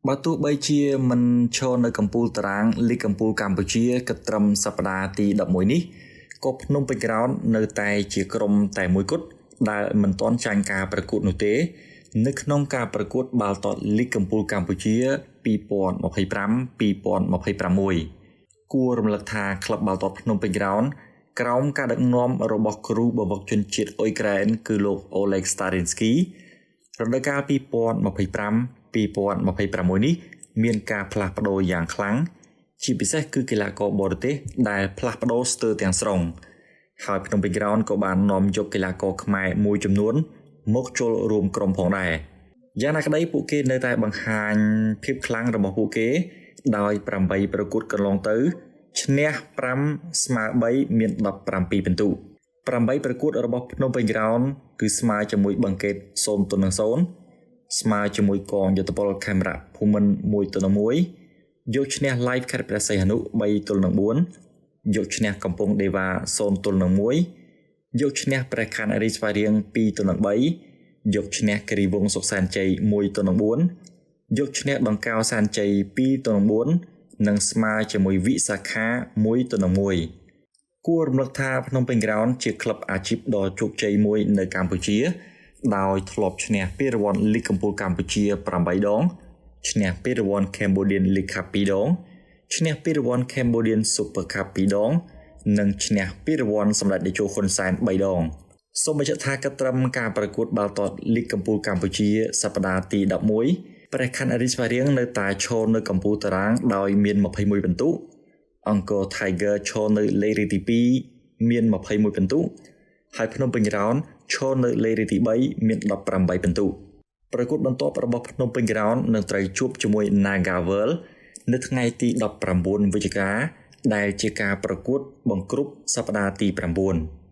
បើទោះបីជាមិនឈរនៅកំពូលតារាងលីកកំពូលកម្ពុជាគិតត្រឹមសប្តាហ៍ទី11នេះក៏ភ្នំពេញក្រោននៅតែជាក្រុមតែមួយគត់ដែលមិនទាន់ចាញ់ការប្រកួតនោះទេនៅក្នុងការប្រកួតបាល់ទាត់លីកកំពូលកម្ពុជា2025-2026គួររំលឹកថាក្លឹបបាល់ទាត់ភ្នំពេញក្រោនក្រោមការដឹកនាំរបស់គ្រូបវឹកជនជាតិអ៊ុយក្រែនគឺលោក Oleg Starinski រដូវកាល2025-2026នេះមានការផ្លាស់ប្ដូរយ៉ាងខ្លាំងជាពិសេសគឺកីឡាករបរទេសដែលផ្លាស់ប្ដូរស្ទើរទាំងស្រុងហើយភ្នំពេញក្រោនក៏បាននាំយកកីឡាករខ្មែរមួយចំនួនមកចូលរួមក្រុមផងដែរយ៉ាងណាក្តីពួកគេនៅតែបង្ហាញភាពខ្លាំងរបស់ពួកគេដោយ8ប្រកួតកន្លងទៅឈ្នះ5ស្មើ3មាន17ពិន្ទុ8ប្រកួតរបស់ភ្នំពេញក្រោនគឺស្មើជាមួយបឹងកេត0-0ស្មើជាមួយកងយោធពលខេមរៈភូមិន្ទ1-1យកឈ្នះ Live ខេត្តព្រះសីហនុ3-4យកឈ្នះកំពង់ដេវ៉ា0-1យកឈ្នះព្រះខ័នរាជវារៀង2-3យកឈ្នះគិរីវង្សសុខសានជ័យ1-4យកឈ្នះដង្កោសានជ័យ2-4និងស្មើជាមួយវិសាខា1-1គួររំលឹកថាភ្នំពេញក្រោនជាក្លឹបអាជីពដ៏ជោគជ័យមួយនៅកម្ពុជាដោយធ្លាប់ឈ្នះពានរង្វាន់លីកកំពូលកម្ពុជា8ដងឈ្នះពានរង្វាន់ Cambodian League Cup 2ដងឈ្នះពានរង្វាន់ Cambodian Super Cup 2ដងនិងឈ្នះពានរង្វាន់សម្ដេចតេជោហ៊ុនសែន3ដងសូមបញ្ជាក់ថាកត្រឹមការប្រកួតបាល់ទាត់លីកកំពូលកម្ពុជាសប្តាហ៍ទី11ព្រះខ័នរាជវារៀងនៅតែឈរនៅកំពូលតារាងដោយមាន21ពិន្ទុអង្គរ Tiger ឈរនៅលេខទី2មាន21ពិន្ទុហើយភ្នំពេញក្រោនឈរនៅលេខទី3មាន18ពិន្ទុប្រកួតបន្ទាប់របស់ភ្នំពេញក្រោននឹងត្រូវជួបជាមួយ Nagavel នៅថ្ងៃទី19វិច្ឆិកាដែលជាការប្រកួតបង្ក្រប់សប្តាហ៍ទី9